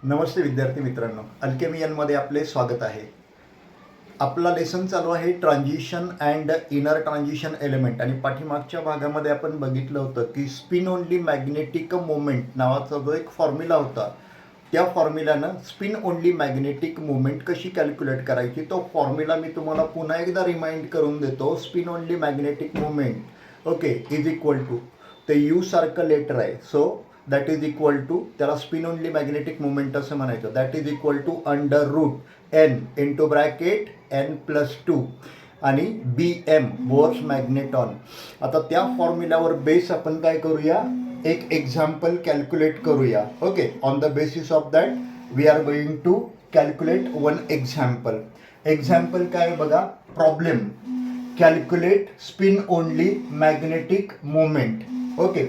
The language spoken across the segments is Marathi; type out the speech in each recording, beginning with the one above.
नमस्ते विद्यार्थी मित्रांनो, अल्केमियनमध्ये आपले स्वागत आहे. आपला लेसन चालू आहे transition and inner transition element. आणि पाठीमागच्या भागामध्ये आपण बघितलं होतं की स्पिन ओनली मॅग्नेटिक मोमेंट नावाचा जो एक फॉर्म्युला होता, त्या फॉर्म्युल्यानं स्पिन ओनली मॅग्नेटिक मोमेंट कशी कॅल्क्युलेट करायची तो फॉर्म्युला मी तुम्हाला पुन्हा एकदा रिमाइंड करून देतो. Spin only magnetic moment okay is equal to ते यू सारखं लेटर आहे, so that is equal to, त्याला स्पिन ओनली मॅग्नेटिक मोमेंट असं म्हणायचं. That is equal to under root N into bracket N plus two आणि बी एम बोर्स मॅग्नेटॉन. आता त्या फॉर्म्युल्यावर बेस आपण काय करूया, एक एक्झाम्पल कॅल्क्युलेट करूया. Okay, on the basis of that we are going to calculate one example. Example काय बघा, problem calculate spin only magnetic moment. Okay,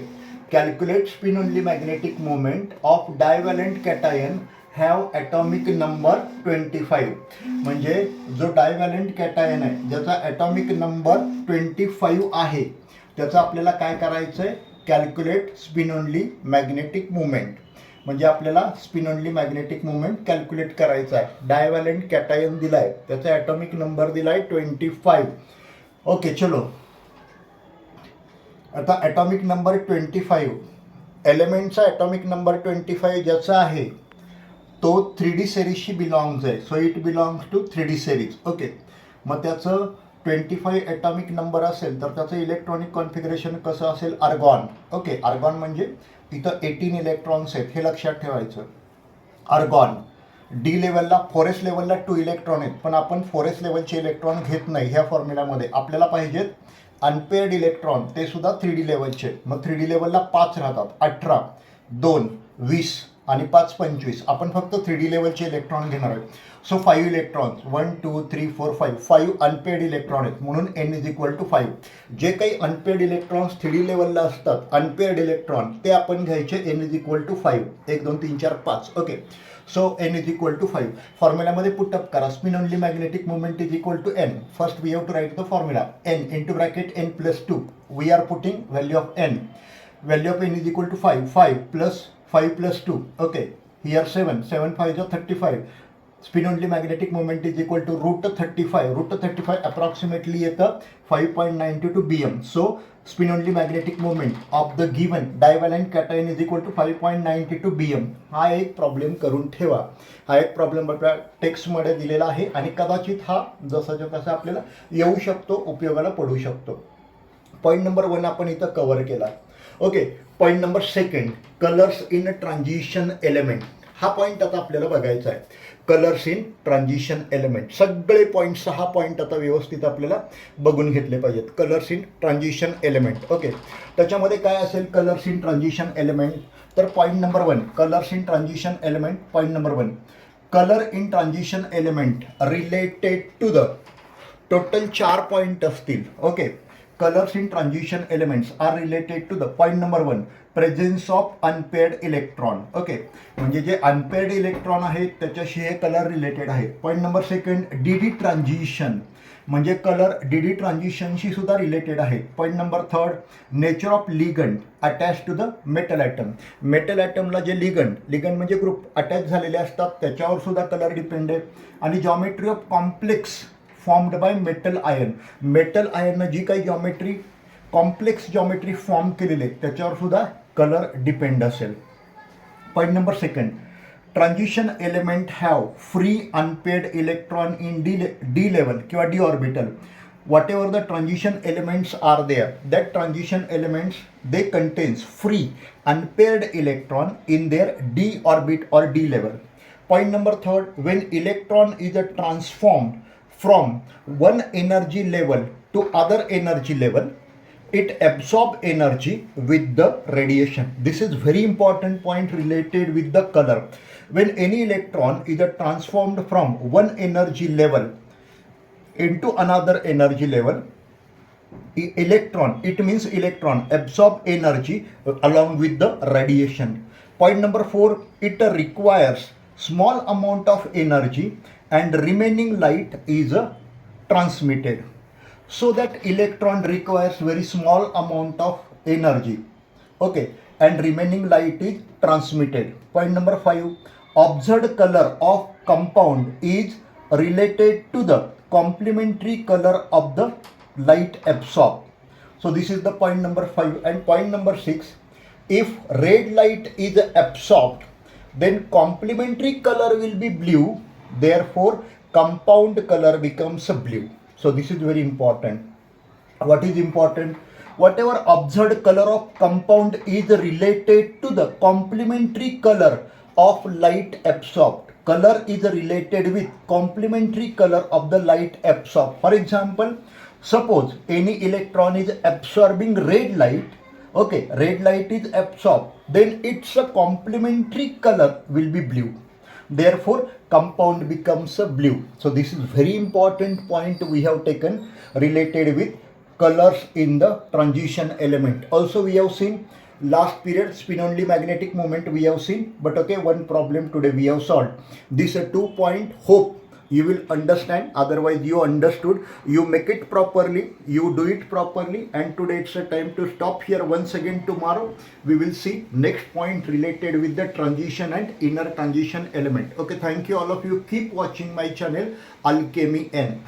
calculate spin only magnetic moment of divalent cation have atomic number 25. म्हणजे जो डायव्हॅलेंट कॅटायन आहे ज्याचा ॲटॉमिक नंबर 25 आहे त्याचा आपल्याला काय करायचं आहे, calculate spin only magnetic moment. म्हणजे आपल्याला spin only magnetic moment calculate करायचा आहे. डायव्हॅलेंट कॅटायन दिलाय, त्याचा ॲटॉमिक नंबर दिलाय 25. ओके चलो, आता ॲटॉमिक नंबर 25, एलिमेंटचा ॲटॉमिक नंबर 25 ज्याचा आहे तो 3D सिरीजशी बिलॉंग्स आहे. So it belongs to 3D series. Okay, मग त्याचं 25 ॲटॉमिक नंबर असेल तर त्याचं इलेक्ट्रॉनिक कॉन्फिगरेशन कसं असेल, आर्गॉन. ओके, आर्गॉन म्हणजे इथं 18 इलेक्ट्रॉन्स आहेत हे लक्षात ठेवायचं. आर्गॉन डी लेवलला, फॉरेस्ट लेवलला 2 इलेक्ट्रॉन आहेत, पण आपण फॉरेस्ट लेवलचे इलेक्ट्रॉन घेत नाही ह्या फॉर्म्युल्यामध्ये. आपल्याला पाहिजेत अनपेअर्ड इलेक्ट्रॉन, ते सुद्धा 3D लेवलचे. मग 3D लेवलला 5 राहतात, 18, 2, 20 आणि 5, 25. आपण फक्त 3D लेवलचे इलेक्ट्रॉन घेणार आहे. सो 5 इलेक्ट्रॉन्स, 1 2 3 4 5 अनपेअर्ड इलेक्ट्रॉन आहेत, म्हणून n इज इक्वल टू 5. जे काही अनपेअर्ड इलेक्ट्रॉन्स 3D लेवलला असतात, अनपेअर्ड इलेक्ट्रॉन, ते आपण घ्यायचे n is equal to 5. 1 2 3 4 5. Okay, so n is equal to 5. फॉर्म्युल्यामध्ये पुटअप करा, spin only magnetic moment is equal to n. First we have to write the formula, n into bracket n plus 2. We are putting value of n. Value of n is equal to 5. 5 plus 2. Okay, here 7 5 जो 35. Spin only magnetic moment is equal to root 35. Root 35 approximately येतं 5.92 BM. So spin only magnetic moment of the given divalent cation is equal to 5.92 BM. हा एक प्रॉब्लेम करून ठेवा. हा एक प्रॉब्लेम आपल्या टेक्स्टमध्ये दिलेला आहे आणि कदाचित हा जसाच्या तसा आपल्याला येऊ शकतो, उपयोगाला पडू शकतो. पॉईंट नंबर 1 आपण इथं कव्हर केला. Okay, point number 2, colours in transition element. हा पॉईंट आता आपल्याला बघायचा आहे, कलर्स इन ट्रान्झिशन एलिमेंट. सगळे पॉईंट, 6 पॉईंट आता व्यवस्थित आपल्याला बघून घेतले पाहिजेत. Colours in transition element. Okay, त्याच्यामध्ये काय असेल कलर्स इन ट्रान्झिशन एलिमेंट, तर point number 1, colours in transition element. Point number 1, colour in transition element related to the, total 4 point असतील. Okay, colors in transition elements are related to the point number 1, presence of unpaired electron. Okay, म्हणजे जे अनपेअर्ड इलेक्ट्रॉन आहेत त्याच्याशी हे कलर रिलेटेड आहेत. पॉईंट नंबर 2, डीडी ट्रान्झिशन, म्हणजे कलर डीडी ट्रान्झिशनशी सुद्धा रिलेटेड आहेत. Point number 3, nature of ligand attach to the metal atom. Metal ॲटमला जे लिगंड म्हणजे ग्रुप अटॅच झालेले असतात त्याच्यावर सुद्धा कलर डिपेंड आहे. आणि geometry of complex formed by metal ion. Metal आयननं जी काही जॉमेट्री, कॉम्प्लेक्स जॉमेट्री फॉर्म केलेली आहे त्याच्यावर सुद्धा कलर डिपेंड असेल. Point number 2, transition element have free unpaired electron in d level किंवा d orbital. Whatever the transition elements are there, that transition elements they contains free unpaired electron in their d orbit or d level. Point number 3, when electron is a transformed from one energy level to other energy level, it absorb energy with the radiation. This is very important point related with the color. When any electron is transformed from one energy level into another energy level, electron, it means electron absorb energy along with the radiation. Point number 4, it requires small amount of energy and remaining light is transmitted. So that electron requires very small amount of energy. Okay, and remaining light is transmitted. Point number 5, observed color of compound is related to the complementary color of the light absorbed. So this is the point number 5. And point number 6, if red light is absorbed, then complementary color will be blue, therefore compound color becomes blue. So this is very important. What is important? Whatever observed color of compound is related to the complementary color of light absorbed. Color is related with complementary color of the light absorbed. For example, suppose any electron is absorbing red light. Okay, red light is absorbed, then its a complementary color will be blue. Therefore, compound becomes a blue. So this is very important point we have taken related with colors in the transition element. Also we have seen last period spin only magnetic moment we have seen, but okay, one problem today we have solved. This 2 point, hope you will understand, otherwise you understood, you make it properly, you do it properly, and today it's a time to stop here. Once again tomorrow we will see next point related with the transition and inner transition element. Okay, thank you all of you, keep watching my channel Alchemy N.